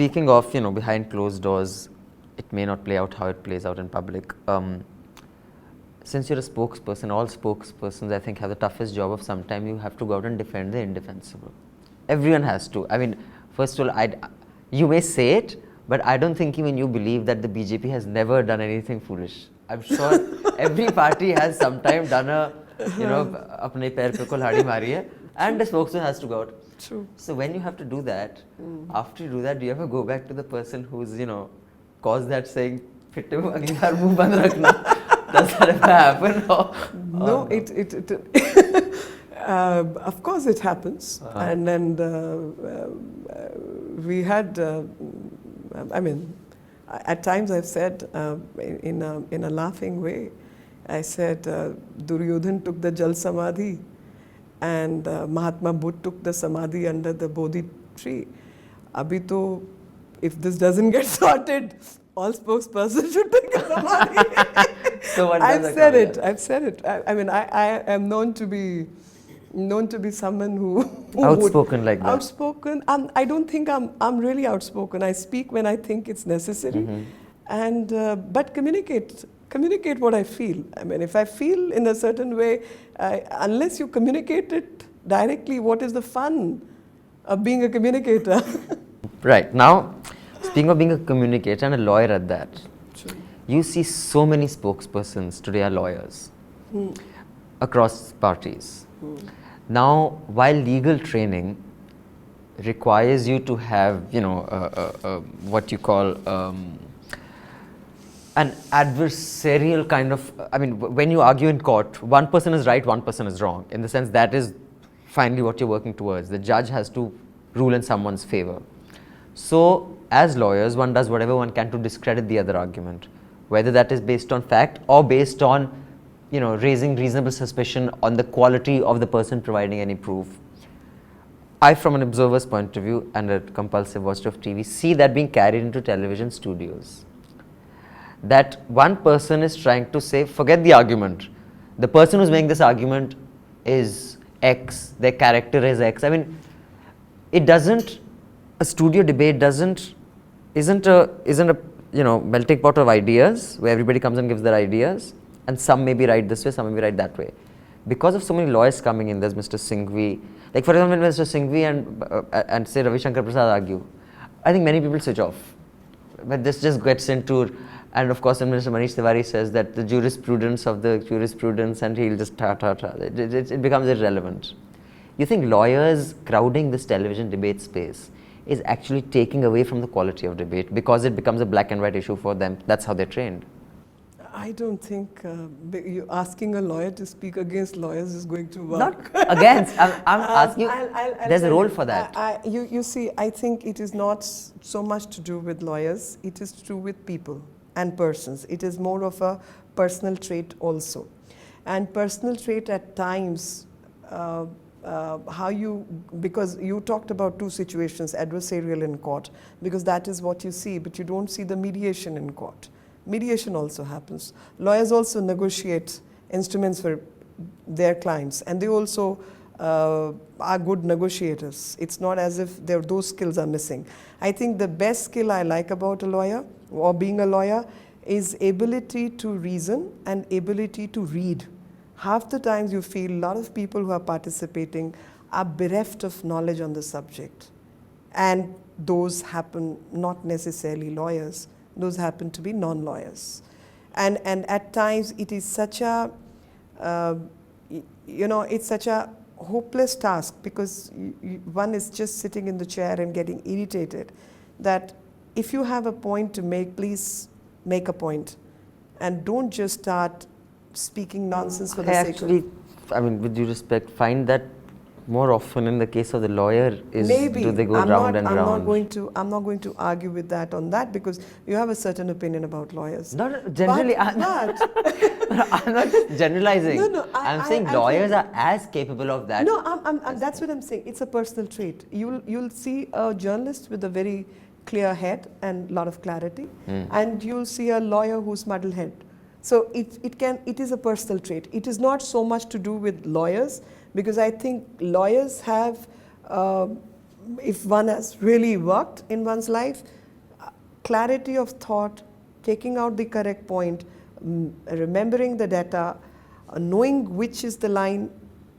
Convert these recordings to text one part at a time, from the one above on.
speaking of, behind closed doors, it may not play out how it plays out in public. Since you're a spokesperson, all spokespersons, I think, have the toughest job of sometime you have to go out and defend the indefensible. Everyone has to. I mean, first of all, you may say it, but I don't think even you believe that the BJP has never done anything foolish. I'm sure every party has sometime done a, apne pair pe kulhadi mari hai, and the spokesman has to go out. True. So when you have to do that, after you do that, do you ever go back to the person who's, caused that saying, "Fitte agli baar muh band rakhna"? Does that ever happen? No, of course it happens. And we had, at times I've said in a laughing way, I said Duryodhan took the Jal Samadhi and Mahatma Buddha took the Samadhi under the Bodhi tree. Abhi to, if this doesn't get sorted, all spokespersons should take a Samadhi. So I've said it. I am known to be someone who outspoken like that. Outspoken. I don't think I'm really outspoken. I speak when I think it's necessary, and but communicate what I feel. I mean, if I feel in a certain way, unless you communicate it directly, what is the fun of being a communicator? Right. Now, speaking of being a communicator and a lawyer at that, Sure. You see so many spokespersons today are lawyers across parties. Now, while legal training requires you to have, what you call an adversarial kind of, when you argue in court, one person is right, one person is wrong. In the sense that is finally what you're working towards. The judge has to rule in someone's favor. So, as lawyers, one does whatever one can to discredit the other argument, whether that is based on fact or based on, raising reasonable suspicion on the quality of the person providing any proof. I, from an observer's point of view and a compulsive watcher of TV, see that being carried into television studios. That one person is trying to say, forget the argument. The person who's making this argument is X, their character is X. A studio debate isn't a melting pot of ideas where everybody comes and gives their ideas, and some may be right this way, some may be right that way. Because of so many lawyers coming in, there's Mr. Singhvi. Like, for example, when Mr. Singhvi and say Ravi Shankar Prasad argue, I think many people switch off. But this just gets into, and of course, when Mr. Manish Tiwari says that the jurisprudence of the jurisprudence, and he'll just it becomes irrelevant. You think lawyers crowding this television debate space is actually taking away from the quality of debate because it becomes a black and white issue for them? That's how they're trained. I don't think you asking a lawyer to speak against lawyers is going to work. Not against. I'm asking. There's a role for that. You see, I think it is not so much to do with lawyers. It is to do with people and persons. It is more of a personal trait also. And personal trait at times, because you talked about two situations, adversarial in court, because that is what you see, but you don't see the mediation in court. Mediation also happens. Lawyers also negotiate instruments for their clients, and they also are good negotiators. It's not as if those skills are missing. I think the best skill I like about a lawyer, or being a lawyer, is ability to reason and ability to read. Half the times you feel a lot of people who are participating are bereft of knowledge on the subject. And those happen not necessarily lawyers, those happen to be non-lawyers. And at times it is such a, it's such a hopeless task, because one is just sitting in the chair and getting irritated, that if you have a point to make, please make a point. And don't just start speaking nonsense for the sake of it. With due respect, find that more often in the case of the lawyer is, maybe. Do they go round and round? I'm not going to argue with that on that, because you have a certain opinion about lawyers. Not generally. I'm not generalizing. No, I'm saying lawyers are as capable of that. No, that's what I'm saying. It's a personal trait. You'll see a journalist with a very clear head and a lot of clarity, and you'll see a lawyer who's muddle-head. So it is a personal trait. It is not so much to do with lawyers, because I think lawyers have if one has really worked in one's life, clarity of thought, taking out the correct point, remembering the data, knowing which is the line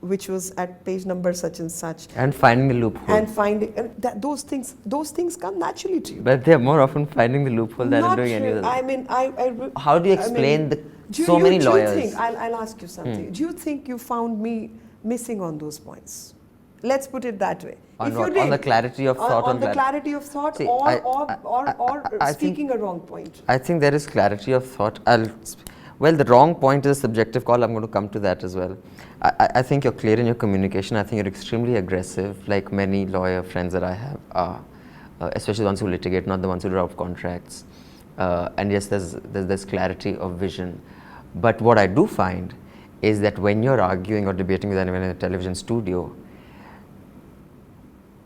which was at page number such and such, And finding the loophole. and finding that those things come naturally to you. But they're more often finding the loophole than Not doing any really. other. I mean, How do you explain so many lawyers? Do you think, I'll ask you something. Do you think you found me missing on those points? Let's put it that way. On what? On the clarity of thought? On the clarity of thought, See, or I speaking a wrong point. I think there is clarity of thought. Well, the wrong point is a subjective call. I'm going to come to that as well. I think you're clear in your communication. I think you're extremely aggressive, like many lawyer friends that I have are, especially the ones who litigate, not the ones who draw up contracts. And yes, there's clarity of vision. But what I do find is that when you're arguing or debating with anyone in a television studio,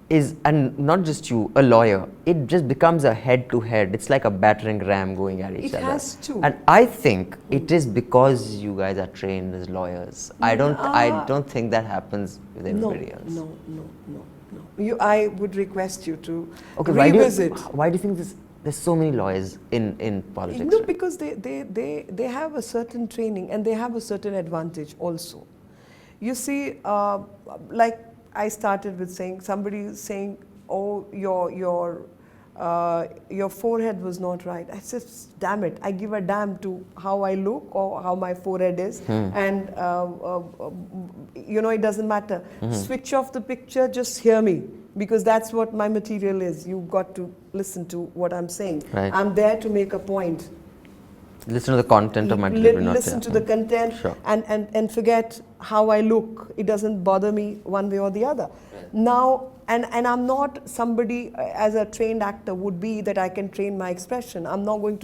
and not just you, a lawyer, it just becomes a head-to-head. It's like a battering ram going at each other. It has to. And I think it is because you guys are trained as lawyers. I don't think that happens with everybody else. No. I would request you to Okay, revisit. Why do you think there's so many lawyers in politics? No, because they have a certain training and they have a certain advantage also. You see, like I started with somebody saying, "Oh, your forehead was not right." I said, "Damn it! I give a damn to how I look or how my forehead is, and it doesn't matter. Switch off the picture, just hear me, because that's what my material is. You've got to listen to what I'm saying. Right. I'm there to make a point. Listen to the content of my delivery, not listen to the content, Sure. and forget how I look. It doesn't bother me one way or the other. Right. Now, and I'm not somebody as a trained actor would be that I can train my expression. I'm not going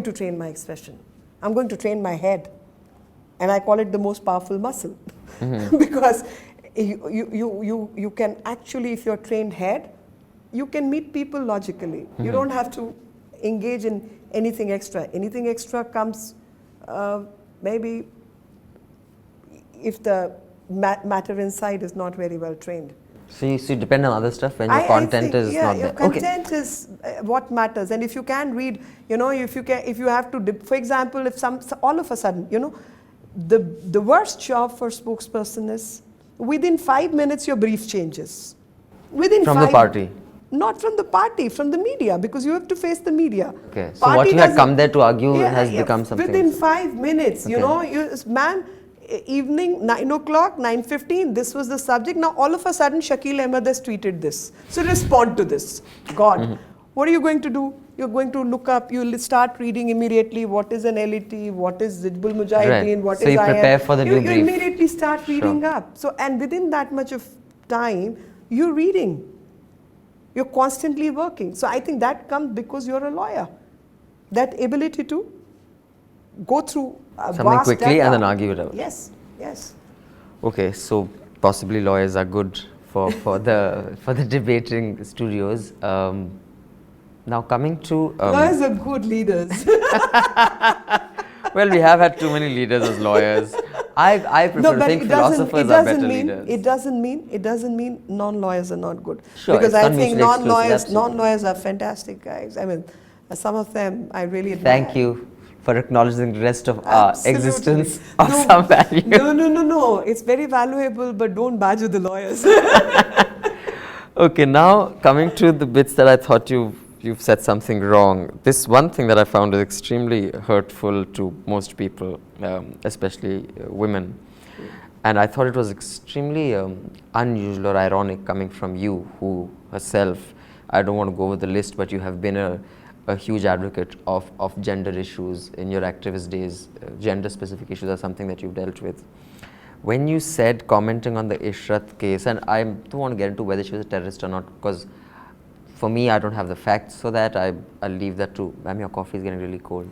to train my expression. I'm going to train my head, and I call it the most powerful muscle, because you can actually, if you're trained head, you can meet people logically. You don't have to engage in anything extra. Anything extra comes maybe if the matter inside is not very well trained. So you depend on other stuff when your content is not your there. Content is what matters. And if you can read, if you have to, for example, if all of a sudden, the worst job for spokesperson is within 5 minutes your brief changes. From the party? Not from the party, from the media, because you have to face the media. Okay, so what you had come there to argue has become something. Within 5 minutes, Okay. Evening, 9 o'clock, 9:15, this was the subject. Now all of a sudden Shakil Ahmed has tweeted this. So respond to this. God, what are you going to do? You're going to look up, you'll start reading immediately what is an LET, what is Zidbul Mujahideen, what is So you prepare IM. for the new brief. You immediately start reading up. So, and within that much of time, you're reading. You're constantly working. So I think that comes because you're a lawyer. That ability to go through something vast quickly data. and then argue it out. Yes. Okay, so possibly lawyers are good for the debating studios. Now coming to Lawyers are good leaders. well, we have had too many leaders as lawyers. I prefer to think philosophers are better leaders. It doesn't mean non-lawyers are not good. Sure, because it's I not think mutually exclusive, non-lawyers are fantastic guys. I mean, some of them I really admire. Thank you for acknowledging the rest of our Absolutely. existence of some value. No. It's very valuable, but don't badger the lawyers. Okay, now coming to the bits that I thought you've said something wrong. This one thing that I found is extremely hurtful to most people, especially women. And I thought it was extremely unusual or ironic coming from you, who herself, I don't want to go over the list, but you have been a huge advocate of gender issues in your activist days. Gender specific issues are something that you've dealt with. When you said, commenting on the Ishrat case, and I don't want to get into whether she was a terrorist or not, because for me, I don't have the facts, so that I'll leave that to, ma'am, your coffee is getting really cold.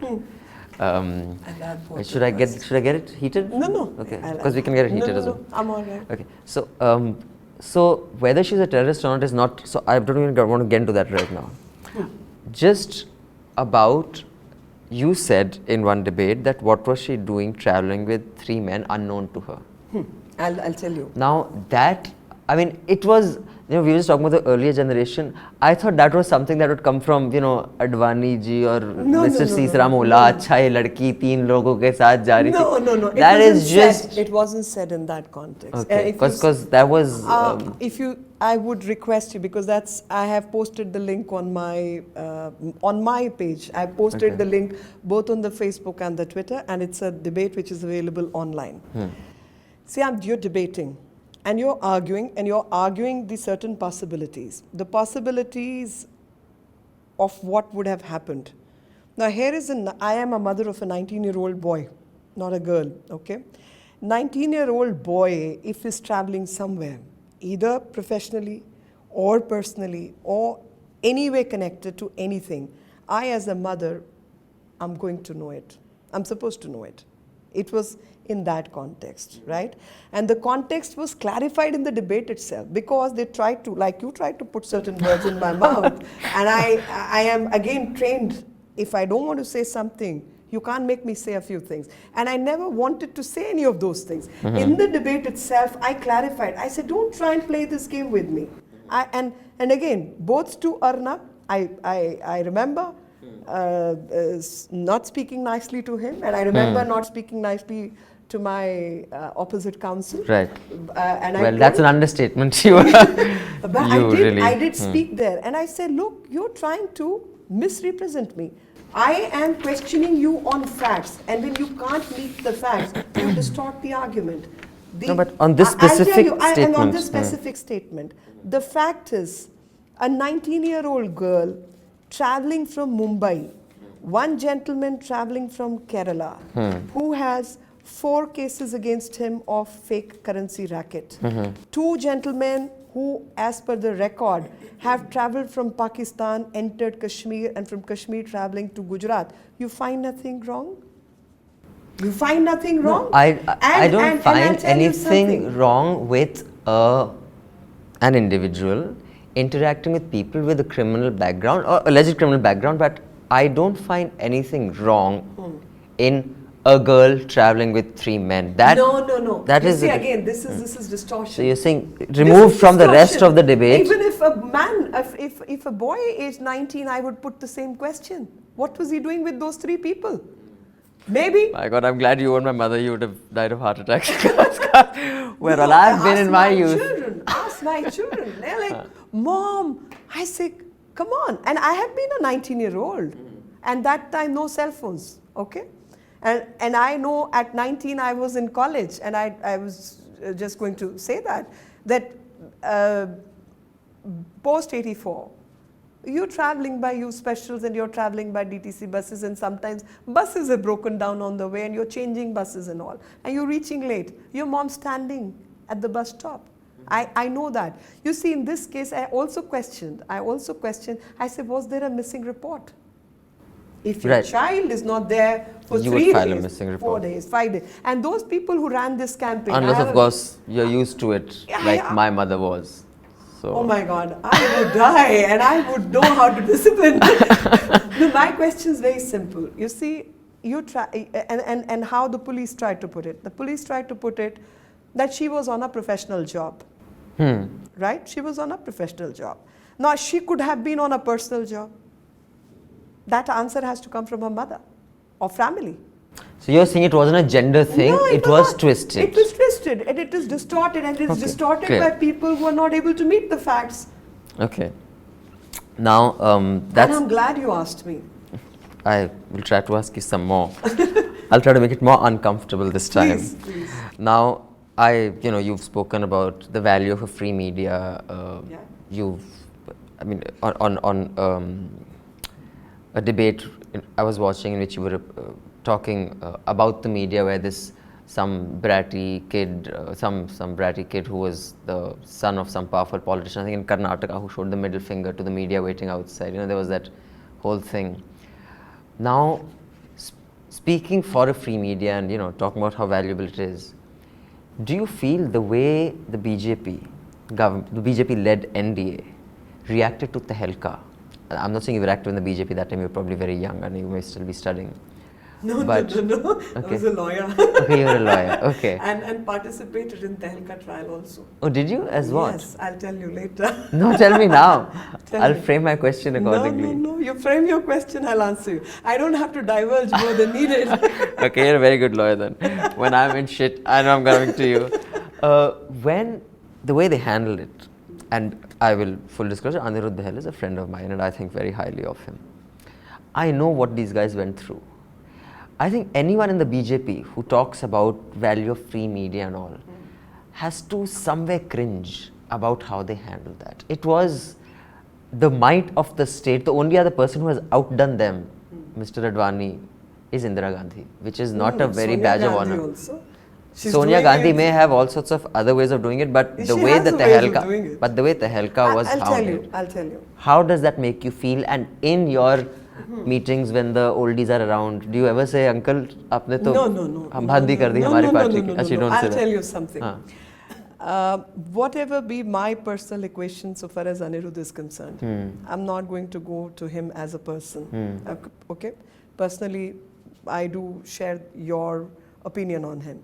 Should I get it heated? No. Okay, because we can get it heated as well. No, I'm all right. Okay, so whether she's a terrorist or not is not, so I don't even want to get into that right now. Just about, you said in one debate that what was she doing traveling with 3 men unknown to her? I'll tell you. Now that, I mean, it was we were just talking about the earlier generation. I thought that was something that would come from, Advani ji or Mr. Seesram Ola, अच्छा ये लड़की 3 लोगों के साथ जा रही थी. No. That is just. It wasn't said in that context. Okay, because that was. I would request you, because I have posted the link on my page. I posted the link both on the Facebook and the Twitter, and it's a debate which is available online. See, you're debating. And you're arguing the certain possibilities. The possibilities of what would have happened. Now I am a mother of a 19-year-old boy, not a girl, okay? 19-year-old boy, if he's traveling somewhere, either professionally or personally or any way connected to anything, I as a mother, I'm going to know it. I'm supposed to know it. It was in that context, right? And the context was clarified in the debate itself, because they tried to, like you tried to put certain words in my mouth, and I am again trained. If I don't want to say something, you can't make me say a few things. And I never wanted to say any of those things. In the debate itself, I clarified. I said, don't try and play this game with me. And again, both to Arnab, I remember not speaking nicely to him, and I remember not speaking nicely to my opposite counsel. Right. And that's an understatement. But I did speak there, and I said, look, you're trying to misrepresent me. I am questioning you on facts, and when you can't meet the facts, you distort the argument. No, but on this specific statement. And on this specific statement, the fact is, a 19-year-old girl traveling from Mumbai, one gentleman traveling from Kerala, who has 4 cases against him of fake currency racket. 2 gentlemen who, as per the record, have traveled from Pakistan, entered Kashmir, and from Kashmir traveling to Gujarat. You find nothing wrong? You find nothing wrong? No, I don't find anything wrong with an individual interacting with people with a criminal background or alleged criminal background, but I don't find anything wrong in a girl traveling with 3 men. No. That you is see, again, this is distortion. So you're saying removed from the rest of the debate. Even if a man, if a boy aged 19, I would put the same question. What was he doing with those 3 people? Maybe. My God, I'm glad you weren't my mother. You would have died of heart attack. Well, I've been in my youth. Ask my children. They're like, Mom. I say, come on. And I have been a 19-year-old. And that time, no cell phones. Okay? And I know at 19 I was in college, and I was just going to say that post 84, you're traveling by U specials and you're traveling by DTC buses, and sometimes buses are broken down on the way and you're changing buses and all, and you're reaching late. Your mom's standing at the bus stop. I know that. You see, in this case, I also questioned. I said, was there a missing report? If your child is not there for 3 days, 4 days, 5 days, and those people who ran this campaign, unless of course you're used to it, like my mother was. So. Oh my God, I would die, and I would know how to discipline. No, my question is very simple. You see, you try, and how the police tried to put it. The police tried to put it that she was on a professional job, right? She was on a professional job. Now she could have been on a personal job. That answer has to come from her mother or family. So you're saying it wasn't a gender thing, no, it was twisted. It was twisted, and it is distorted, and it's distorted by people who are not able to meet the facts. Okay. Now, that's... And I'm glad you asked me. I will try to ask you some more. I'll try to make it more uncomfortable this time. Please. Now, you've spoken about the value of a free media. On a debate I was watching in which you were talking about the media, where some bratty kid who was the son of some powerful politician, I think in Karnataka, who showed the middle finger to the media waiting outside. There was that whole thing. Now, speaking for a free media and talking about how valuable it is, do you feel the way the BJP led NDA reacted to Tehelka? I'm not saying you were active in the BJP that time, you were probably very young and you may still be studying. No, but no. I okay. was a lawyer. Okay, you were a lawyer. Okay. And participated in Tehelka trial also. Oh, did you? As what? Yes, I'll tell you later. No, tell me now. Tell I'll me. frame my question accordingly. No. You frame your question, I'll answer you. I don't have to divulge more than needed. Okay, you're a very good lawyer then. When I'm in shit, I know I'm coming to you. When the way they handled it, and I will full disclosure, Anirudh Behel is a friend of mine and I think very highly of him. I know what these guys went through. I think anyone in the BJP who talks about value of free media and all has to somewhere cringe about how they handled that. It was the might of the state. The only other person who has outdone them, Mr. Advani, is Indira Gandhi, which is not a very Sonia badge of Gandhi honor. also. She's Sonia doing Gandhi it. may have all sorts of other ways of doing it, but She the way has the the ways of doing it. Tehelka was I'll hounded. tell you. How does that make you feel? And in your meetings when the oldies are around, do you ever say, Uncle, आपने तो No. हम हद ही कर दी हमारी party की? Actually, don't say I'll that. tell you something. हाँ. Whatever be my personal equation so far as Anirudh is concerned, I'm not going to go to him as a person. Okay? Personally, I do share your opinion on him.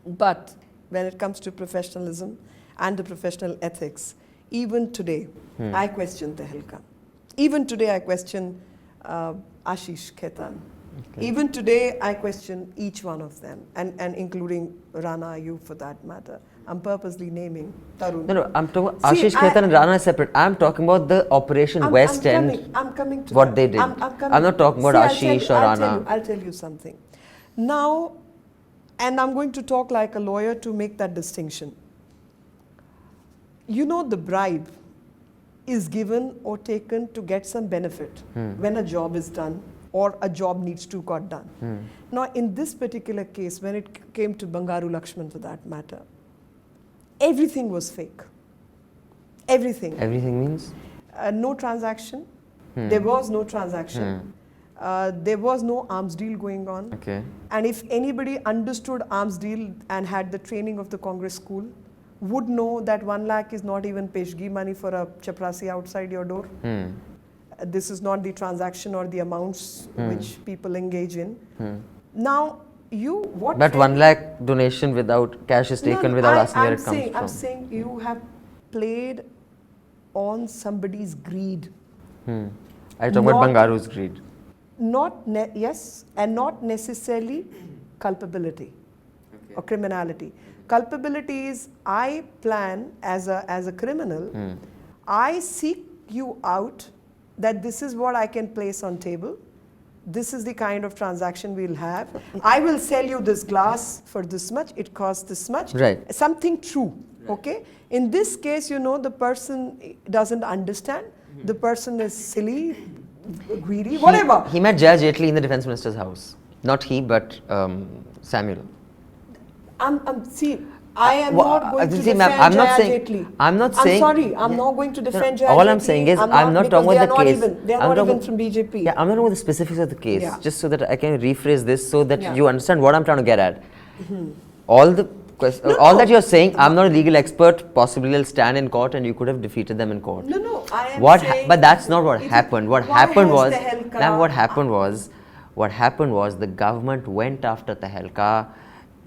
But when it comes to professionalism and the professional ethics, even today, I question Tehelka. Even today, I question Ashish Khetan. Okay. Even today, I question each one of them, and including Rana, you for that matter. I'm purposely naming Tarun. No, I'm talking about Ashish Khetan and Rana is separate. I'm talking about the Operation West End. I'm coming to what that. they did. I'm not talking about Ashish or Rana. I'll tell you something. Now, and I'm going to talk like a lawyer to make that distinction. You know, the bribe is given or taken to get some benefit when a job is done or a job needs to got done. Now, in this particular case, when it came to Bangaru Lakshman for that matter, everything was fake. Everything. Everything means? No transaction. There was no transaction. There was no arms deal going on. Okay. And if anybody understood arms deal and had the training of the Congress school, would know that 1 lakh is not even peshgi money for a chaprasi outside your door. This is not the transaction or the amounts which people engage in. Now, But 1 lakh donation without cash is taken without asking where it comes from. I'm saying you have played on somebody's greed. I talk about Bangaru's greed. Yes, and not necessarily culpability or criminality. Culpability is I plan as a criminal, I seek you out that this is what I can place on table. This is the kind of transaction we'll have. I will sell you this glass for this much. It costs this much. Right. Something true. Right. Okay. In this case, the person doesn't understand. The person is silly, greedy, whatever. He met Jai Jaitley in the defense minister's house. Not he, but Samuel. I am not going to defend Jaya Jaitley. I'm not saying. I'm sorry, I'm not going to defend Jaya Jaitley. All I'm saying is, I'm not talking about the case. They are not even from BJP. Yeah, I'm not talking about the specifics of the case. Yeah. Just so that I can rephrase this so that you understand what I'm trying to get at. All that you're saying, I'm not a legal expert. Possibly I'll stand in court and you could have defeated them in court. No, I am saying. But that's not what happened. What happened was the government went after Tehelka.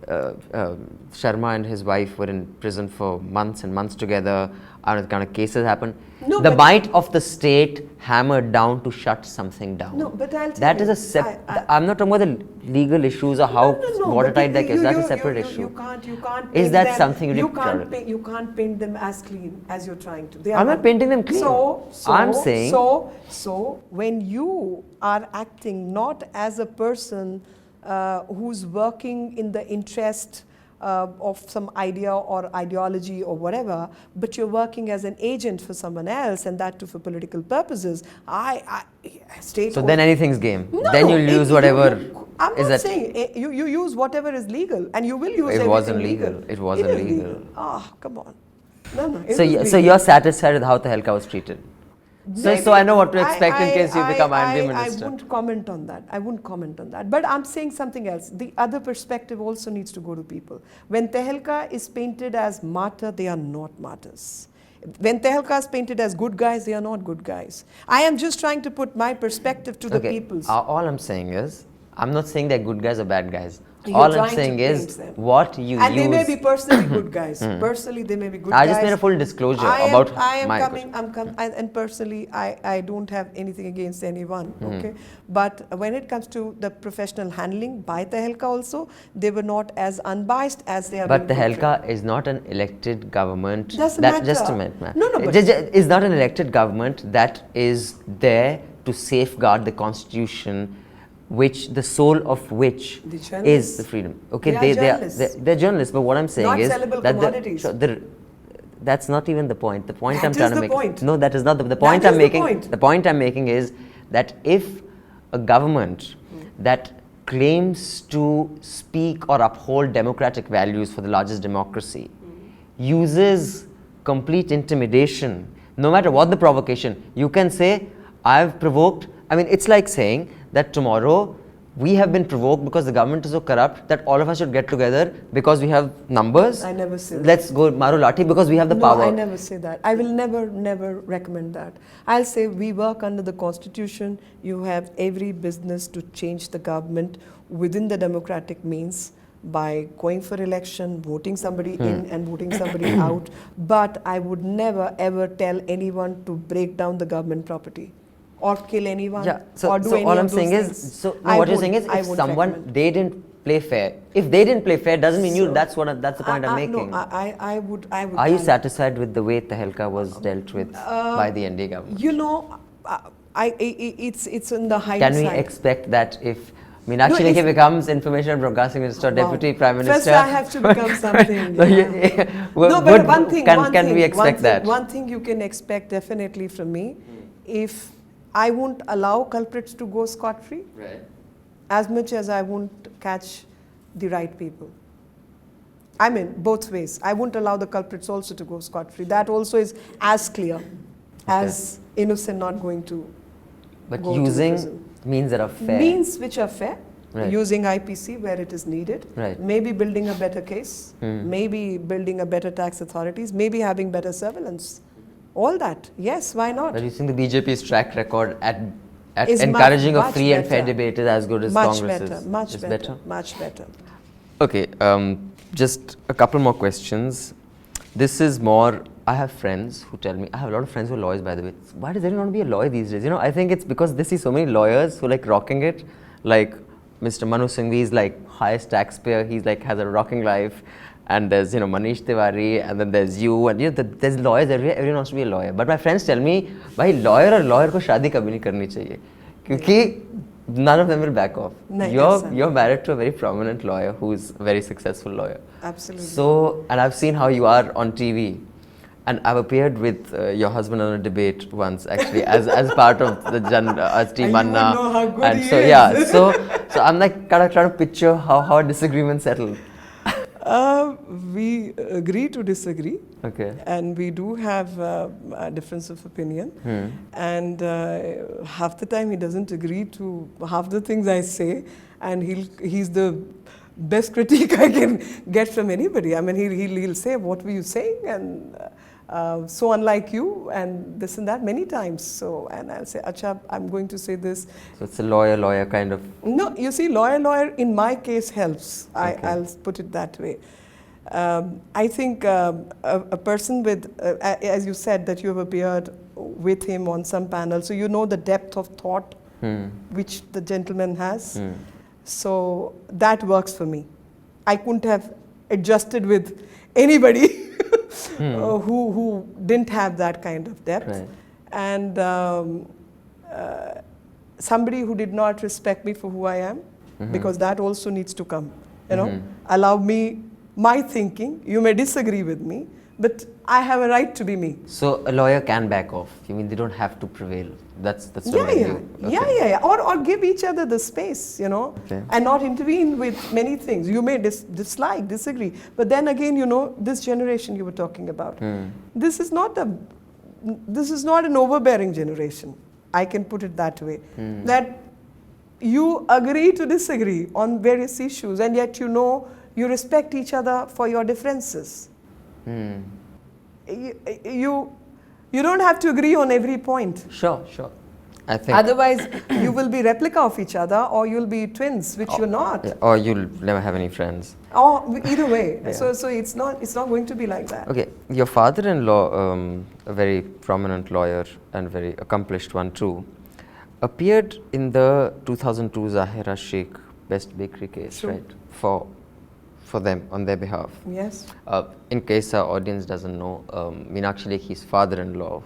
Sharma and his wife were in prison for months and months together. And kind of cases happened. The might of the state hammered down to shut something down. No, but I'll tell you. I'm not talking about the legal issues or how watertight that is. That's a separate issue. You can't. Is that something you can't paint them as clean as you're trying to. I'm not painting them clean. I'm saying. So when you are acting not as a person who's working in the interest of some idea or ideology or whatever, but you're working as an agent for someone else, and that too for political purposes. So then anything's game. Then you'll use whatever. I'm not saying you use whatever is legal, and you will use everything It wasn't legal. It wasn't legal. Come on. No. So you're satisfied with how Tehelka was treated? So I know what to expect in case you become IMD minister. I wouldn't comment on that. But I'm saying something else. The other perspective also needs to go to people. When Tehelka is painted as martyr, they are not martyrs. When Tehelka is painted as good guys, they are not good guys. I am just trying to put my perspective to the people's. All I'm saying is, I'm not saying they're good guys or bad guys. You're All I'm trying to saying is paint them. what you And use. they may be personally good guys. Personally, they may be good I guys. just made a full disclosure I about am my coming. question. And personally, I don't have anything against anyone. Okay, but when it comes to the professional handling by Tehelka, also they were not as unbiased as they are. But being portrayed. Tehelka is not an elected government. Doesn't Just matter. a minute, ma'am. No, but Is not an elected government that is there to safeguard the constitution, which the soul of which The is journalists. the freedom. Okay, They are journalists. they're journalists. But what I'm saying Not is sellable that commodities. that's not even the point. The point That I'm is trying to the make. point. No, that is not the That point is I'm the making. point. The point I'm making is that if a government that claims to speak or uphold democratic values for the largest democracy uses complete intimidation, no matter what the provocation, you can say, I've provoked. I mean, it's like saying that tomorrow we have been provoked because the government is so corrupt that all of us should get together because we have numbers. I never say that. Let's go Maru Lathi because we have the No, power. I never say that. I will never recommend that. I'll say we work under the constitution. You have every business to change the government within the democratic means by going for election, voting somebody in and voting somebody out. But I would never ever tell anyone to break down the government property or kill anyone Yeah. So, or do so any all of I'm those saying things. is, so no, I what you're won't- saying is, I if won't someone recommend. they didn't play fair, if they didn't play fair, doesn't mean you. So- That's the point I'm making. No, I would. Are you satisfied with the way Tehelka was dealt with by the NDA government? You know, it's in the high Can we side. expect that if Meenakshi No, if- Lekhi becomes Information and Broadcasting Minister, Wow. Deputy Prime Minister? First, I have to become something. No, yeah. Well, No, but one thing. Can we expect that? One thing you can expect definitely from me, if I won't allow culprits to go scot-free, Right. as much as I won't catch the right people. I mean, both ways. I won't allow the culprits also to go scot-free. That also is as clear as innocent not going to But go to the using prison. means that are fair. Means which are fair, Right. using IPC where it is needed, Right. maybe building a better case, maybe building a better tax authorities, maybe having better surveillance. All that, yes, why not? But you think the BJP's track record at Is encouraging much a free and fair better. debate is as good as Much Congress's? better, much Is better, much better. Okay, just a couple more questions. This is more, I have friends who tell me, I have a lot of friends who are lawyers, by the way. Why does everyone want to be a lawyer these days? You know, I think it's because they see so many lawyers who like rocking it. Like Mr. Manu Singhvi is like highest taxpayer, he's like has a rocking life. And there's, you know, Manish Tiwari, and then there's you, and you know, there's lawyers everywhere, everyone wants to be a lawyer. But my friends tell me, bhai, lawyer ko shaadi kabhi nahi karni chahiye. Kyunki none of them will back off. Nahi, You're married to a very prominent lawyer who's a very successful lawyer. Absolutely. So, and I've seen how you are on TV. And I've appeared with your husband on a debate once, actually, as part of the Team And you Anna. would know how good and he so, is. yeah, so I'm like kind of trying to picture how a disagreement settled. We agree to disagree. Okay. And we do have a difference of opinion. And half the time he doesn't agree to half the things I say, and he's the best critique I can get from anybody. I mean, he'll say, what were you saying? And so unlike you, and this and that many times. So, and I'll say, Acha, I'm going to say this. So it's a lawyer kind of. No, you see, lawyer in my case helps. Okay. I'll put it that way. I think a person with, as you said, that you have appeared with him on some panel, so you know the depth of thought which the gentleman has. So that works for me. I couldn't have adjusted with anybody who didn't have that kind of depth. Right. And somebody who did not respect me for who I am, because that also needs to come. You know, allow me my thinking. You may disagree with me, but I have a right to be me. So a lawyer can back off. You mean they don't have to prevail? That's what Yeah. Okay. Yeah. Or give each other the space, you know, Okay. and not intervene with many things. You may dislike, disagree, but then again, you know, this generation you were talking about, this is not an overbearing generation. I can put it that way. That you agree to disagree on various issues, and yet you know you respect each other for your differences. You don't have to agree on every point. Sure. I think. Otherwise, you will be replica of each other, or you'll be twins, which you're not. Yeah, or you'll never have any friends. Or either way. Yeah. So it's not going to be like that. Okay, your father-in-law, a very prominent lawyer and very accomplished one too, appeared in the 2002 Zahira Sheikh Best Bakery case, True. right? For them, on their behalf. Yes. In case our audience doesn't know, Meenakshi Lekhi's father-in-law,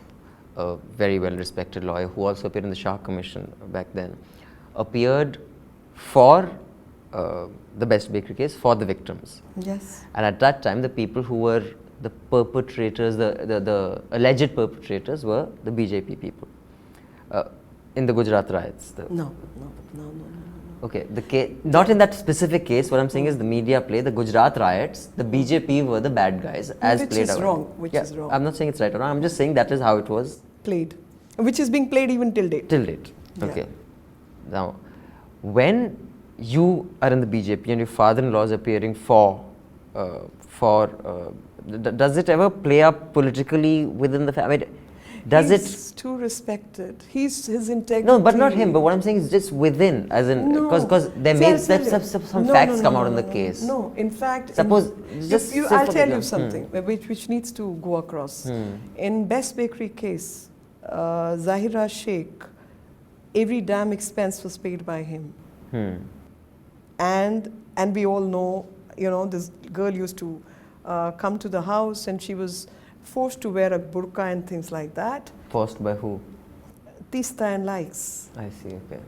a very well-respected lawyer who also appeared in the Shah Commission back then, appeared for the Best Bakery case for the victims. Yes. And at that time, the people who were the perpetrators, the alleged perpetrators, were the BJP people in the Gujarat riots. No. Okay, the case, not in that specific case. What I'm saying is the media play the Gujarat riots. The BJP were the bad guys, as Which played is out. wrong, which is wrong. I'm not saying it's right or wrong. I'm just saying that is how it was Played. Which is being played even till date. till date. Yeah. Okay. Now, when you are in the BJP and your father-in-law is appearing does it ever play up politically within the family? He's too respected. His integrity. No, but not him. But what I'm saying is just within, as in, because there may some facts come out in the case. No, in fact, Suppose, I'll tell you something which needs to go across. In Best Bakery case, Zahira Sheikh, every damn expense was paid by him. And we all know, this girl used to come to the house and she was forced to wear a burqa and things like that. Forced by who? Tista and likes. I see, okay.